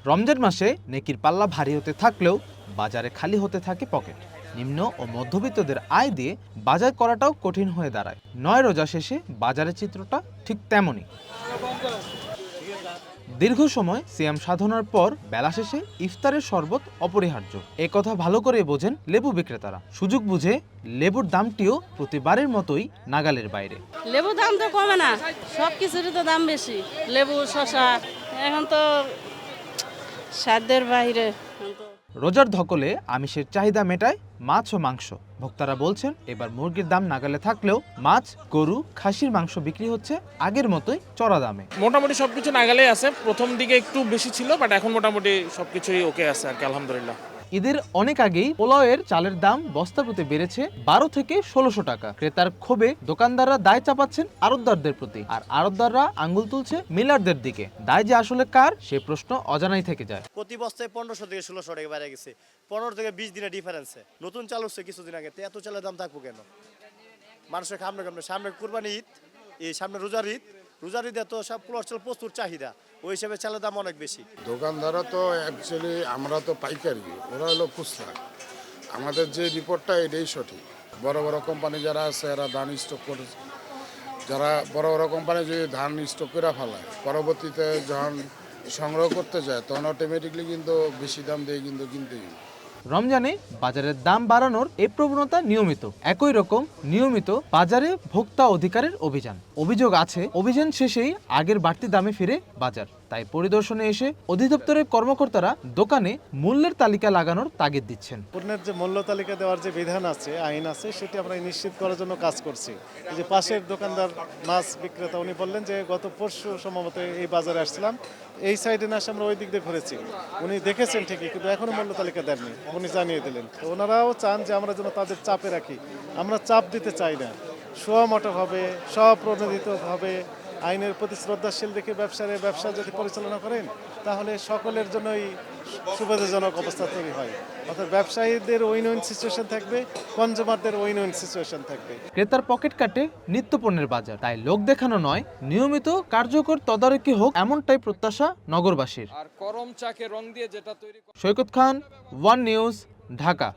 রমজান মাসে নেকির পাল্লা ভারী হতে থাকলেও বাজারে খালি হতে থাকে পকেট। নিম্ন ও মধ্যবিত্তদের আয় দিয়ে বাজার করাটাও কঠিন হয়ে দাঁড়ায়। ৯ রোজা শেষে বাজারের চিত্রটা ঠিক তেমনই। দীর্ঘ সময় সিয়াম সাধনার পর বেলা শেষে ইফতারের শরবত অপরিহার্য। এ কথা ভালো করে বোঝেন লেবু বিক্রেতারা। সুযোগ বুঝে লেবুর দামটিও প্রতিবারের মতোই নাগালের বাইরে। লেবু দাম তো কমে না, সব কিছুরই তো দাম বেশি। লেবু, শসা এখন তো সাধ্যের বাইরে। রোজার ধকলে আমিষের চাহিদা মেটায় মাছ ও মাংস। ভোক্তারা বলছেন এবার মুরগির দাম নাগালে থাকলেও মাছ, গরু, খাসির মাংস বিক্রি হচ্ছে আগের মতোই চড়া দামে। মোটামুটি সবকিছু নাগালে আছে। প্রথম দিকে একটু বেশি ছিল, বাট এখন মোটামুটি সবকিছুই ওকে আছে আর কি, আলহামদুলিল্লাহ। ঈদের অনেক আগেই পোলাওয়ের চালের দাম বস্তা প্রতি বেড়েছে 12 থেকে 1600 টাকা। ক্রেতার ক্ষোভে দোকানদাররা দায় চাপাচ্ছেন আড়তদারদের প্রতি, আর আড়তদাররা আঙ্গুল তুলছে মিলারদের দিকে। দায় যে আসলে কার, সে প্রশ্ন অজানাই থেকে যায়। প্রতি বস্তায় 1500 থেকে 1600 টাকা বেড়ে গেছে। 15 থেকে 20 দিনের ডিফারেন্সে নতুন চাল হচ্ছে কিছুদিন আগে। এত চালের দাম থাকবো কেন? মানুষের সামনে কুরবানি ঈদ, এই সামনে রোজার ঈদে তো সব পোলার চাল প্রচুর চাহিদা, ওই হিসাবে চালের দাম অনেক বেশি। দোকানদাররা তো অ্যাকচুয়ালি, আমরা তো পাইকারি, ওরা হলো খুচরা। আমাদের যে রিপোর্টটা এটাই সঠিক। বড় বড় কোম্পানি যারা আছে এরা ধান স্টক করে, যারা বড় বড় কোম্পানি যদি ধান স্টক করে ফেলায়, পরবর্তীতে যখন সংগ্রহ করতে যায় তখন অটোমেটিকলি কিন্তু বেশি দাম দিয়ে কিন্তু কিনতেই। রমজানে বাজারের দাম বাড়ানোর এই প্রবণতা নিয়মিত। একই রকম নিয়মিত বাজারে ভোক্তা অধিকারের অভিযান। অভিযোগ আছে অভিযান শেষেই আগের বাড়তি দামে ফিরে বাজার। তাই পরিদর্শনে এসে অধিদপ্তরের কর্মকর্তারা দোকানে মূল্যের তালিকা লাগানোর তাগিদ দিচ্ছেন। পণ্যের যে মূল্য তালিকা দেওয়ার যে বিধান আছে, আইন আছে, সেটি আমরা নিশ্চিত করার জন্য কাজ করছি। এই যে পাশের দোকানদার মাছ বিক্রেতা, উনি বললেন যে গত পরশু সম্ভবত এই বাজারে আসছিলাম, এই সাইডে না আমরা ওই দিক দিয়ে ঘুরেছি। উনি দেখেছেন ঠিকই, কিন্তু এখনো মূল্য তালিকা দেননি, উনি জানিয়ে দিলেন। তো ওনারাও চান যে আমরা যেন তাদের চাপে রাখি। আমরা চাপ দিতে চাই না, সোয়ামোটোভাবে স্বপ্রণোদিতভাবে আইনের প্রতি শ্রদ্ধাশীল রেখে ব্যবসা যদি পরিচালনা করেন, তাহলে সকলের জন্যই সুবিধাজনক অবস্থা তৈরি হয়। অর্থাৎ ব্যবসায়ীদের উইন উইন সিচুয়েশন থাকবে, কনজিউমারদের উইন উইন সিচুয়েশন থাকবে। ক্রেতার পকেট কাটে নিত্য পণ্যের বাজার। তাই লোক দেখানো নয়, নিয়মিত কার্যকর তদারকি হোক, এমনটাই প্রত্যাশা নগরবাসীর। আর করম চাকে রং দিয়ে যেটা তৈরি। সৈকত খান, ওয়ান নিউজ, ঢাকা।